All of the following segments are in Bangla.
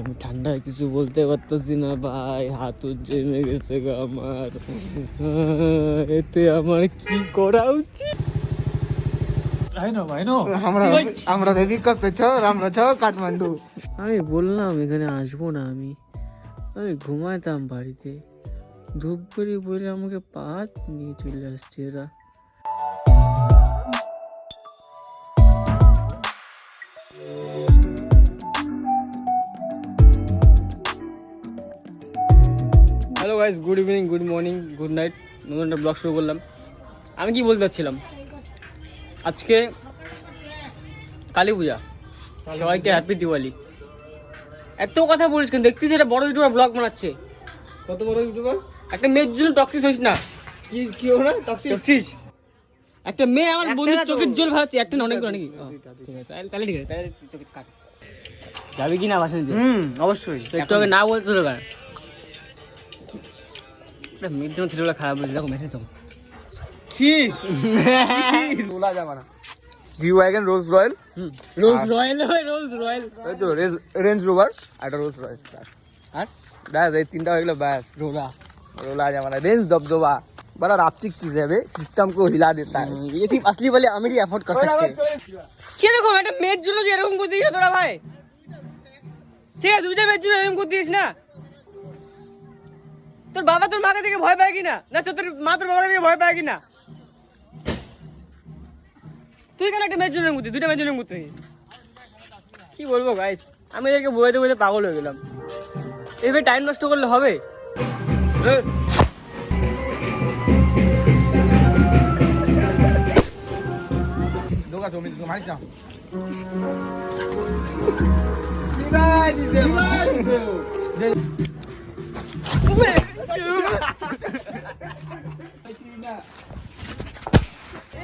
আমি ঠান্ডায় কিছু বলতে পারতেছি না ভাই, হাত জমে গেছে গো আমার। এতে আমার কি করা উচিত? আমি বললাম এখানে আসবো না, আমি ঘুমাইতাম বাড়িতে। ধূপগুড়ি বলে আমাকে পাহাড় নিয়ে চলে আসছে এরা। Hello guys, good evening, good morning, good night. নতুন একটা ব্লগ শুরু করলাম। আমি কি বলতে চাচ্ছিলাম, আজকে কালী পূজা, সবাইকে হ্যাপি দিওয়ালি। এত কথা বলিস কেন? দেখতেছিস এটা বড় ইউটিউবার ব্লগ বানাচ্ছে। কত বড় ইউটিউবার? একটা মেয়ের জন্য টক্সিস হইস না। কি ওরা টক্সিস একটা মেয়ে আমার বন্ধুর চোখের জল ভাবছে। একটা না, অনেকগুলো নাকি? ঠিক আছে, তাহলে ঠিক আছে, তাহলে চোখে কাট যাবি কি না বাসন? অবশ্যই। একটু আগে না বলতে হলো কেন? মেয়ের জন্য ছেলেগুলো খারাপ বলছে, দেখো মেসেজ তো তোলা যাবে না। G Wagon, Rolls Royce, Rolls Royce, Rolls Royce, এই তো রেঞ্জ রোভার, একটা রোলস রয়্যাল, আর ব্যাস এই তিনটা হয়ে গেল। ব্যাস रोला जमाना रेंज दबदबा बड़ा रापचिक चीज है बे, सिस्टम को हिला देता है। ये सिर्फ असली वाले अमीर ही अफोर्ड कर सकते हैं। কিরকম একটা মেয়ের জন্য যে এরকম করতে দিস তোরা ভাই? ঠিক আছে, দুইটা মেয়ের জন্য এরকম করতে দিস না। তোর বাবা তোর মাকে দেখে ভয় পায় কিনা? না তোর মা তোর বাবাকে দেখে ভয় পায় কিনা? তুই কেন একটা মেয়ের জন্য এরকম করতে, দুইটা মেয়ের জন্য এরকম করতে দিস? কি বলবো গাইস, আমি এদেরকে বইতে বইতে পাগল হয়ে গেলাম। এভাবে টাইম নষ্ট করলে হবে? लोगा तो मैं मारिस ना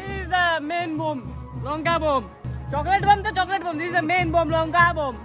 is the main bomb, Longa bomb. Chocolate bomb to chocolate bomb. This is the main bomb, Longa bomb.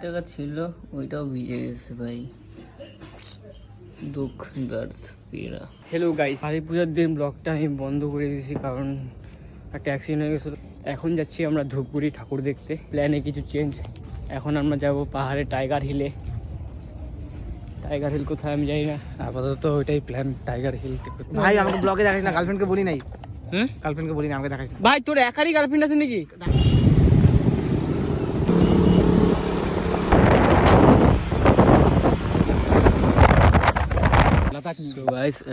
টাকা ছিল, ওইটাও ভিজে গেছে ভাই। দুঃখ দর্দ পীড়া। হ্যালো গাইস, কালী পূজার দিন ব্লগটা আমি বন্ধ করে দিয়েছি কারণ একটা অ্যাক্সিডেন্ট হয়ে গেছিলো। এখন যাচ্ছি আমরা ধূপগুড়ি ঠাকুর দেখতে। প্ল্যানে কিছু চেঞ্জ। এখন আমরা যাব পাহাড়ে টাইগার হিলে। টাইগার হিল কোথায় আমি জানি না, আপাতত ওইটাই প্ল্যান, টাইগার হিল। ভাই আমাকে ব্লগে দেখাইস না, গার্লফ্রেন্ডকে বলি নাই। গার্লফ্রেন্ডকে বলি না, আমাকে দেখাইস না ভাই। তোর একারই গার্লফ্রেন্ড আছে নাকি?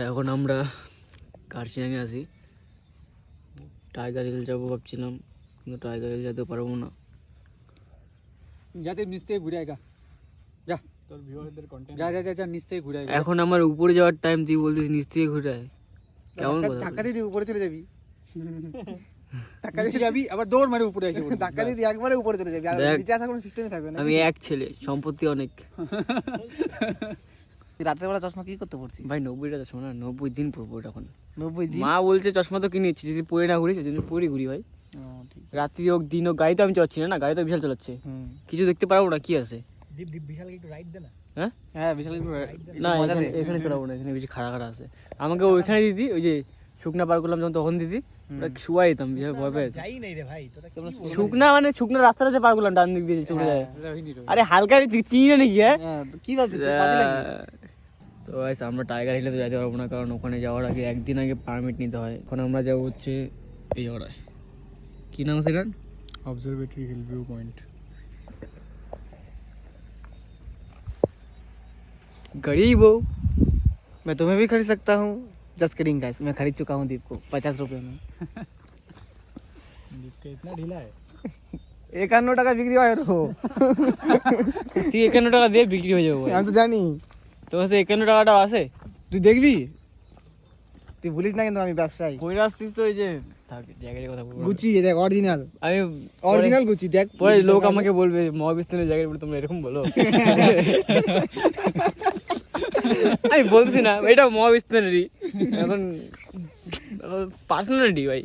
এখন আমরা কার্শিয়াঙে আছি। টাইগার হিল যাবো ভাবছিলাম, কিন্তু টাইগার হিল যেতে পারবো না। যাতে নিচ থেকে ঘুরে আয়গা, যা তোর ভিউয়ারদের কন্টেন্ট, যা যা যা যা নিচ থেকে ঘুরে আয়গা। এখন আমার উপরে যাওয়ার টাইম, তুই বলছিস নিচ থেকে ঘুরে আয়? কেমন কথা? ধাক্কা দিয়ে উপরে চলে যাবি, ধাক্কা দিয়ে যাবি, আবার দৌড় মারে উপরে এসে ধাক্কা দিয়ে একবারে উপরে চলে যাবি, আর নিচে আসার কোনো সিস্টেমই থাকবে না। আমি এক ছেলে, সম্পত্তি অনেক। রাতের বেলা চশমা কি করতে পড়ছিস ভাই? 90টা চশমা না, 90 দিন পরবো এখন। 90 দিন? মা বলছে চশমা তো কিনেছি, যদি পরে না ঘুরি সেজন্য পরে ঘুরি ভাই। রাত্রি হোক দিন হোক, গাড়ি তো আমি চালাচ্ছি না, গাড়ি তো বিশাল চালাচ্ছে, কিছু দেখতে পারবো না। কি আছে বিশালকে একটু রাইড দে না। হ্যাঁ বিশাল না, এখানে চলাবো না, এখানে বেশি খাড়া খাড়া আছে। আমাকে ওইখানে দিদি, ওই যে শুকনা পার করলাম যখন, তখন দিদি শুয়াই যেতাম, বিশাল ভয় পেয়ে। শুকনা মানে শুকনা রাস্তাটা যে পার করলাম ডান দিক দিয়ে চলে যায়। আরে হালকা চিনি না নাকি? কি বলছিস? তো আমরা টাইগার হিলে তো যেতে পারবো না, কারণ ওখানে যাওয়ার আগে একদিন আগে পারমিট নিতে হয়। এখন আমরা যাবো হচ্ছে এই জায়গাটায়, কি নাম আছে? Observatory hill view point. गरीब हो, मैं तुम्हें भी खरीद सकता हूँ। जस्ट किडिंग गाइस, मैं खरीद चुका हूँ दीप को 50 रुपए में। दीप का इतना ढीला है। 51 টাকা বিক্রি হয় তো। তুই 51 টাকা দিয়ে বিক্রি হয়ে যাবো? আমি তো জানি। তোমার কাছে 51 টাকাটা আছে? তুই দেখবি? তুই বলিস না কিন্তু আমি ব্যবসায়ী। পরে আসছিস তো এই যে থাক জায়গার কথা বলবো। গুচি দেখ অরিজিনাল আমি অরিজিনাল গুচি দেখ। পরে লোক আমাকে বলবে মহাবিস্তানের জায়গায় বলে তোমরা এরকম বলো। আমি বলছি না এটা মহাবিস্তানেরই, এখন পার্সোনালিটি ভাই,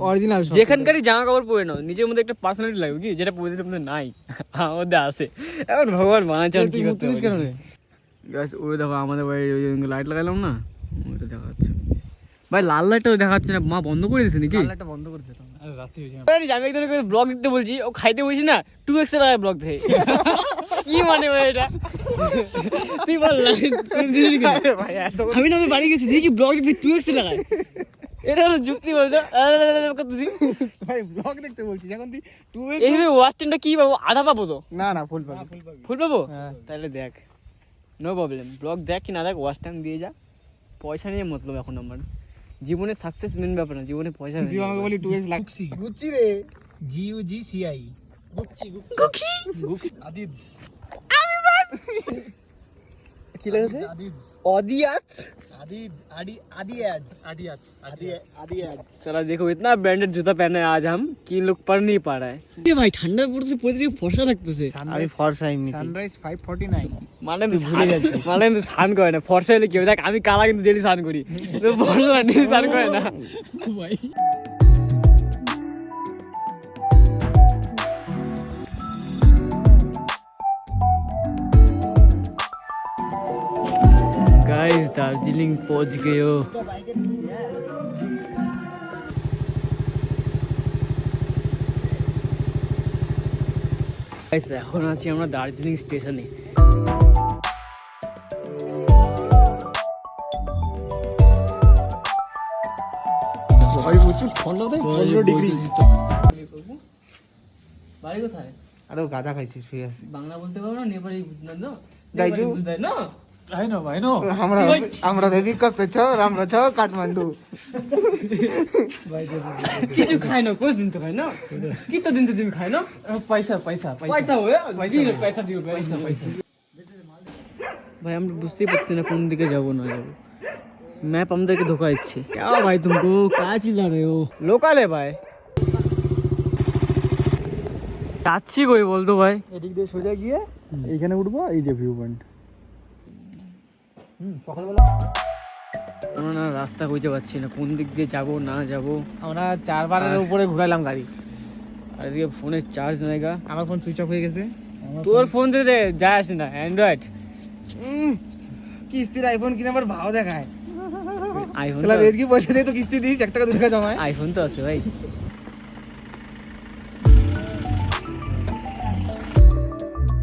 অরিজিনাল যেখানকারই জামা কাপড় পরে নাও নিজের মধ্যে একটা পার্সোনালিটি লাগবে কি, যেটা পরে মধ্যে নাই, আমার মধ্যে আছে। এখন ভগবান বানাচ্ছেন কি করতে তুই কেন রে? গাইস ওই দেখো আমাদের বাড়ি ওই লাইট লাগালাম না, ওইটা দেখা যাচ্ছে ভাই, লাল লাইটটাও দেখা যাচ্ছে না, মা বন্ধ করে দিয়েছে নাকি? লাইটটা বন্ধ করে দে তো। আরে রাত্রি হয়েছে। আমি একজনকে ব্লগ দিতে বলছি, ও খাইতে বলছি না 2x এর আগে ব্লগ দেয়। কি মানে ভাই এটা? তুই বল না, আরে ভাই এত আমি না আমি বাড়ি গেছি দেখি ব্লগ দিতে 2x এ লাগায়, এটা হলো যুক্তি বলছো করতেছি ভাই ব্লগ দেখতে বলছিস এখন তুই 2x এইভাবে ওয়াচ টাইমটা কি পাবো, আধা পাবো তো? না না ফুল পাবি। ফুল পাবো? হ্যাঁ। তাহলে দেখ, নো প্রবলেম, ব্লগ দেখ কি না দেখ, ওয়াচ টাইম দিয়ে যা, পয়সা নিয়ে মতলব এখন আমার জীবনে সাকসেস মেন ব্যাপার না, জীবনে পয়সা তুই আমাকে বলি 2x লাগছি গুচি রে GUGCI কুকি আদিজ কি লেগেছে আদিজ অদিয়াত आदिद आदि आदि एड्स आदि एड्स आदि आदि एड्स साला देखो इतना ब्रांडेड जूता पहने हैं आज हम कि इन लोग पढ़ नहीं पा रहा है। ये भाई ठंडा पड़ते पड़ते फर्सा लगते से আমি ফর্সা এমনি सनराइज 549 মানে তো ভুলে যাচ্ছি, মানে তো স্নান করে না, ফর্সা হলে কি হবে, দেখ আমি কালা কিন্তু ডেলি স্নান করি, তো ফর্সা ডেলি স্নান করে না ভাই। गाइस दार्जिलिंग पहुंच गए हो। গাইস এখন আছি আমরা দার্জিলিং স্টেশনে। ভাই প্রচুর ঠান্ডা দেয় 15 ডিগ্রি। বাড়ি কোথায়? আরে ও গাঁজা খাইছিস ঠিক আছে। বাংলা বলতে পারো না, নেপালি বুঝতে না? দাইজু। নেপালি বুঝতে না? आई नो আমরা আমরা দেবী কত ছ আমরা ছ কাঠমান্ডু। কিছু খাই না, কোন দিন তো খাই না, কি তো দিন তো তুমি খাই না, पैसा पैसा পয়সা হয়ে পয়সা দিও, পয়সা পয়সা। ভাই আমরা বুঝতেই পারছি না কোন দিকে যাবো না যাবো, मैप আমাদেরকে ধোকা দিচ্ছে। क्या भाई तुमको क्या चिल्ला रहे हो? लोकल है भाई, যাচ্ছি কই বলতো ভাই? এদিক দিয়ে সোজা গিয়ে এইখানে উঠবো, এই যে ভিউ পয়েন্ট। সকালবেলা আমরা না রাস্তা খুঁজে পাচ্ছি না, কোন দিক দিয়ে যাবো না যাবো। আমরা 4 বারের উপরে ঘুরাইলাম গাড়ি। আর এদিকে ফোনের চার্জ নেগা, আমার ফোন সুইচ অফ হয়ে গেছে। তোর ফোন থেকে যায় আসে না, অ্যান্ড্রয়েড কিস্তির আইফোন কিনে আবার ভাও দেখায়। আইফোন, শালা রেড কি পয়সা দিয়ে তো কিস্তি দিস 1 টাকা 2 টাকা জমায়। আইফোন তো আছে ভাই।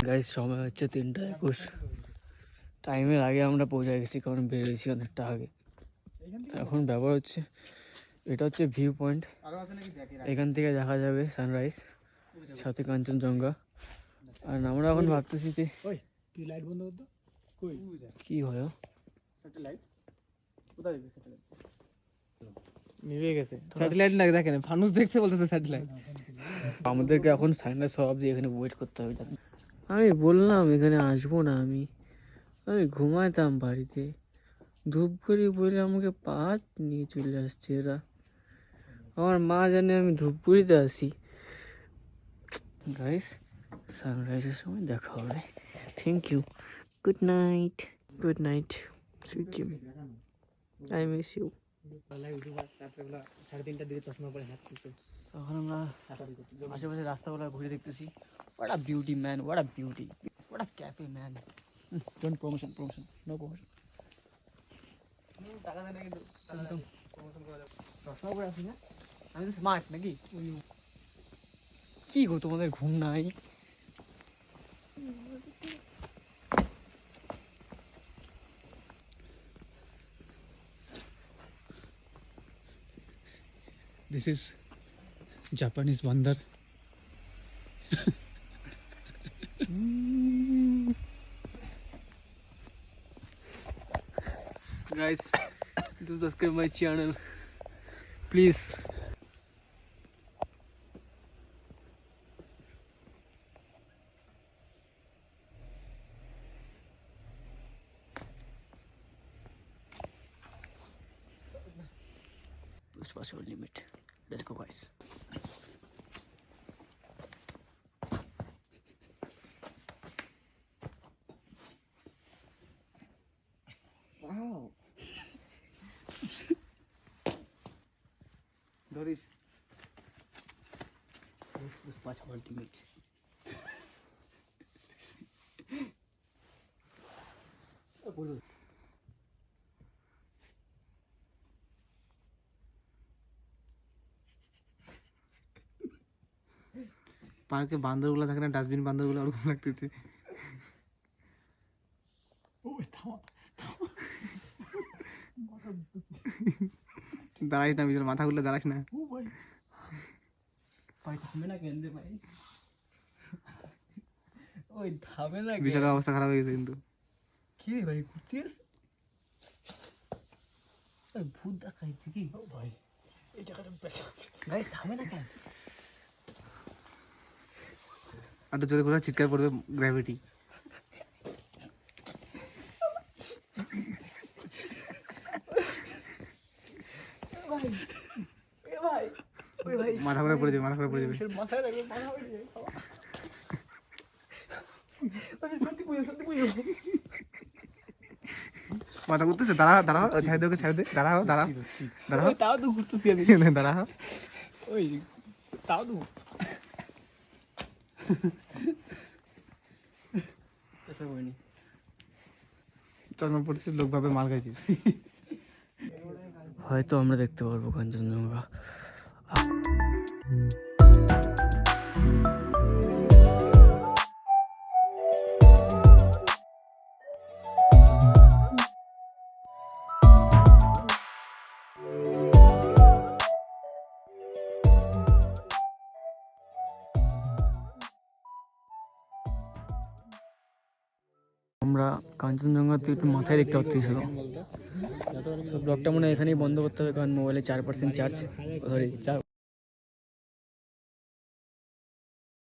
গাইস সময় হচ্ছে 3:21, টাইমের আগে আমরা পৌঁছে গেছি কারণ বেরিয়েছি অনেকটা আগে। এখন ব্যবহার হচ্ছে, এটা হচ্ছে ভিউ পয়েন্ট, এখান থেকে দেখা যাবে সানরাইজ সাথে কাঞ্চনজঙ্ঘা। আর আমরা এখন ভাবতেছি যে ওই তুই লাইট বন্ধ কর তো। কই কি হয়, স্যাটেলাইট কোথায় গেছে স্যাটেলাইট? নিভে গেছে স্যাটেলাইট না, দেখেন ফানুস দেখছে বলতেছে স্যাটেলাইট। আমাদেরকে এখন সানরাইজ সব অবধি এখানে ওয়েট করতে হবে। আমি বললাম এখানে আসবো না, আমি ঘুমাইতাম বাড়িতে, ধূপগুড়ি বলে আমাকে পাহাড় নিয়ে চলে আসছে এরা। আমার মা জানে আমি ধূপগুড়িতে আসি। গাইস সানরাইজের সময় দেখা হবে, thank you, good night, good night, sweet dream, I miss you. এখন আমরা আশেপাশে রাস্তাগুলো ঘুরে দেখতেছি, what a beauty man, what a beauty, what a cafe man. Don't promotion, no promotion. টাকা দেয় না কিন্তু চশমা পরে আছি না, আমি তো স্মার্ট নাকি? কি গো তোমাদের ঘুম নাই? This is Japanese bandar. Guys, do subscribe my channel, please. Push past your limit. Let's go, guys. ধরিস Push past your limit. পার্কে বান্দরগুলো থাকে না, ডাস্টবিন বান্দরগুলো ওরকম লাগতেছে। দাঁড়াইস না বিশাল, মাথা খুললে দাঁড়াস না। ভাই থামে না কেন রে ভাই? ওই থামে না কেন? বিশালের অবস্থা খারাপ হয়ে গেছে কিন্তু। কি রে ভাই ঘুরছিস? ওই ভূত দেখাইছে কি? ও ভাই এই জায়গাটা পেঁচা। গাইস থামে না কেন? একটু জোরে করে চিৎকার পড়বে গ্র্যাভিটি। মাথা করে পড়ে যাবে, মাথা করে পড়ে যাবে। মাথায় লাগবে, মাথা পড়ে যাবে। সত্যি পুজো, সত্যি পুজো। মাথা করতেছে, দাঁড়া দাঁড়াও, ছেড়ে দে, ওকে ছেড়ে দে, দাঁড়াও দাঁড়াও দাঁড়াও, তাও তো ঘুরতেছি আমি। দাঁড়াও। ওই তাও তো এসব হয়নি। চশমা পড়ছিস, লোক ভাবে মাল খাইছিস। হয়তো আমরা দেখতে পারবো কাঞ্চনজঙ্ঘা। আমরা কাঞ্চনজঙ্ঘাতে একটু মাথায় দেখতে পাচ্ছিল। ব্লগটা মনে হয় এখানেই বন্ধ করতে হবে, কারণ মোবাইলে 4% চার্জ। সরি